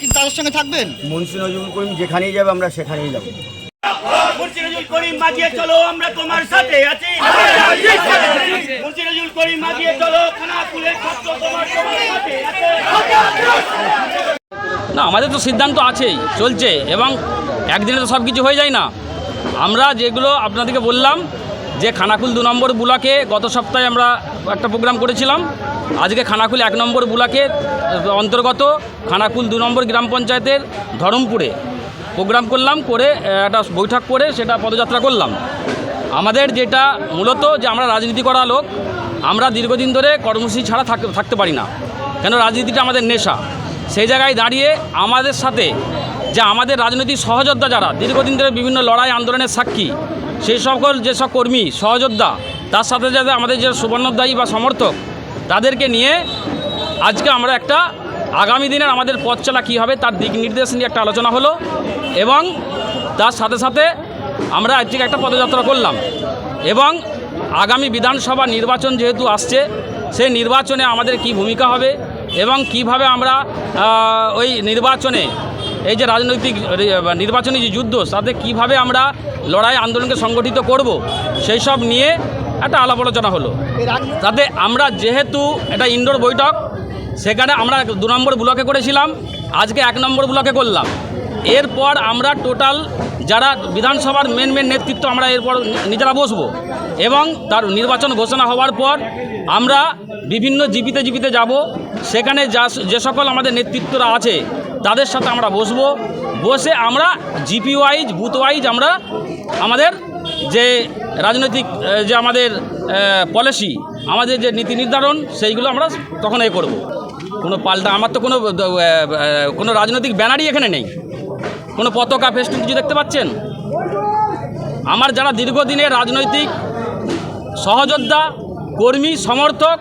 কিন্তু তাদের সঙ্গে থাকবেন। মুন্সি নজরুল করিম যেখানেই যাবে আমরা সেখানেই যাব। মুন্সি নজরুল করিম মাঝিয়ে চলো, আমরা তোমার সাথে আছি। মুন্সি নজরুল করিম মাঝিয়ে চলো, খানাকুলের ছাত্র তোমার সাথে আছে। না, আমাদের তো সিদ্ধান্ত আছেই, চলছে, এবং একদিনে তো সব কিছু হয়ে যায় না। আমরা যেগুলো আপনাদেরকে বললাম যে খানাকুল 2 নম্বর ব্লকে গত সপ্তাহে আমরা একটা প্রোগ্রাম করেছিলাম। আজকে খানাকুল 1 নম্বর ব্লকের অন্তর্গত খানাকুল 2 নম্বর গ্রাম পঞ্চায়েতের ধরমপুরে প্রোগ্রাম করলাম, করে একটা বৈঠক করে সেটা পদযাত্রা করলাম। আমাদের যেটা মূলত যে আমরা রাজনীতি করা লোক, আমরা দীর্ঘদিন ধরে কর্মসূচি ছাড়া থাকতে পারি না, কেন রাজনীতিটা আমাদের নেশা। সেই জায়গায় দাঁড়িয়ে আমাদের সাথে যে আমাদের রাজনৈতিক সহযোদ্ধা যারা দীর্ঘদিন ধরে বিভিন্ন লড়াই আন্দোলনের সাক্ষী, সেই সকল যেসব কর্মী সহযোদ্ধা, তার সাথে যাতে আমাদের যে সুবর্ণদায়ী বা সমর্থক, তাদেরকে নিয়ে আজকে আমরা একটা আগামী দিনের আমাদের পথ চলা কী হবে তার দিক নির্দেশ নিয়ে একটা আলোচনা হলো, এবং তার সাথে সাথে আমরা আজকে একটা পদযাত্রা করলাম। এবং আগামী বিধানসভা নির্বাচন যেহেতু আসছে, সেই নির্বাচনে আমাদের কি ভূমিকা হবে এবং কিভাবে আমরা ওই নির্বাচনে এই যে রাজনৈতিক নির্বাচনী যে যুদ্ধ, তাতে কীভাবে আমরা লড়াই আন্দোলনকে সংগঠিত করব, সেই সব নিয়ে একটা আলাপ আলোচনা হলো। তাতে আমরা যেহেতু এটা ইনডোর বৈঠক, সেখানে আমরা 2 নম্বর ব্লকে করেছিলাম, আজকে 1 নম্বর ব্লকে করলাম। এরপর আমরা টোটাল যারা বিধানসভার মেন নেতৃত্ব আমরা এরপর নিজেরা বসবো, এবং তার নির্বাচন ঘোষণা হওয়ার পর আমরা বিভিন্ন জিপিতে যাব। সেখানে যে সকল আমাদের নেতৃত্বরা আছে তাদের সাথে আমরা বসবো, বসে আমরা জিপি ওয়াইজ বুথ ওয়াইজ আমরা আমাদের যে রাজনৈতিক যে আমাদের পলিসি, আমাদের যে নীতি নির্ধারণ, সেইগুলো আমরা তখন করব। কোনো পাল্টা আমার তো কোনো রাজনৈতিক ব্যানারই এখানে নেই, কোনো পতাকা ফেস্টুন কিছু দেখতে পাচ্ছেন? আমার যারা দীর্ঘদিনের রাজনৈতিক সহযোদ্ধা, কর্মী, সমর্থক,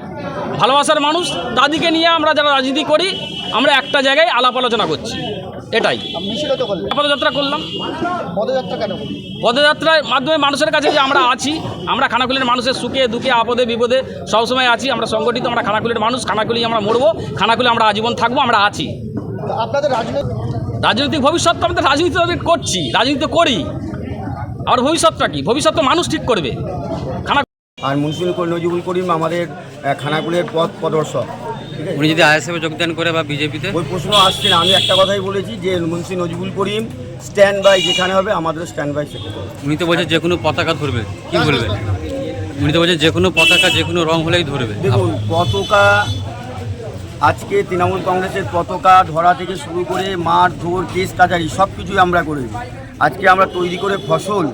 ভালোবাসার মানুষ, তাদেরকে নিয়ে আমরা যারা রাজনীতি করি, আমরা একটা জায়গায় আলাপ আলোচনা করছি, এটাই। পদযাত্রা করলাম। পদযাত্রার মাধ্যমে মানুষের কাছে যে আমরা আছি, আমরা খানাকুলের মানুষের সুখে দুঃখে আপদে বিপদে সবসময় আছি, আমরা সংগঠিত, আমরা খানাকুলের মানুষ, খানাকুলেই আমরা মরবো, খানাকুলে আমরা আজীবন থাকবো, আমরা আছি। আপনাদের রাজনৈতিক ভবিষ্যৎ তো আমাদের রাজনীতি করছি, রাজনীতি করি, আর ভবিষ্যৎটা কি? ভবিষ্যৎ তো মানুষ ঠিক করবে। আর মুন্সি নজরুল করিম আমাদের খানাকুলের পথ প্রদর্শক। উনি যদি আইএসএফে যোগদান করে বা বিজেপিতে, ওই প্রশ্ন আসছে না। আমি একটা কথাই বলেছি যে মুন্সি নজরুল করিম স্ট্যান্ড বাই যেখানে হবে, আমাদের স্ট্যান্ড বাই সেখানে। উনি তো বলছে যে কোনো পতাকা ধরবে, কি বলবেন? উনি তো বলছে যে কোনো পতাকা যে কোনো রং হলেই ধরবে। দেখুন, পতাকা আজকে তৃণমূল কংগ্রেসের পতাকা ধরা থেকে শুরু করে মাঠ ধর কেস কাচারি সব কিছুই আমরা করেছি। আজকে আমরা তৈরি করে ফসল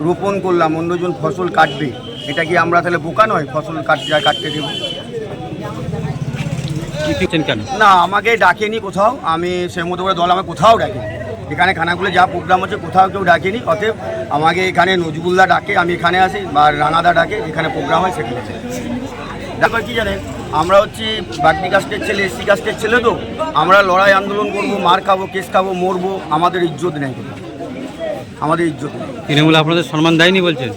রোপণ করলাম, অন্যজন ফসল কাটবে, এটা কি আমরা তাহলে বোকা নয়? ফসল কাটতে দেব কেন? না, আমাকে ডাকেনি কোথাও, আমি সে মতো করে দল আমাকে কোথাও ডাকেনি। এখানে খানাকুলে যা প্রোগ্রাম হচ্ছে কোথাও কেউ ডাকেনি। অতএব আমাকে এখানে নজরুলদা ডাকে, আমি এখানে আসি, বা রানাদা ডাকে, যেখানে প্রোগ্রাম হয় সেখানে। দেখো কি জানেন, আমরা হচ্ছে বাগদি কাস্টের ছেলে, এসসি কাস্টের ছেলে, তো আমরা লড়াই আন্দোলন করবো, মার খাবো, কেস খাবো, মরবো, আমাদের ইজ্জত নেই, আমাদের ইজ্জত নেই। তৃণমূল আপনাদের সম্মান দেয়নি বলছেন?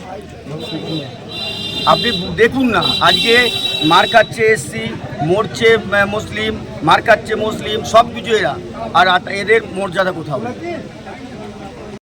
আপনি দেখুন না, আজকে মার খাচ্ছে এসসি, মরছে মুসলিম, মার খাচ্ছে মুসলিম, সব কিছু এরা, আর এদের মর্যাদা কোথাও।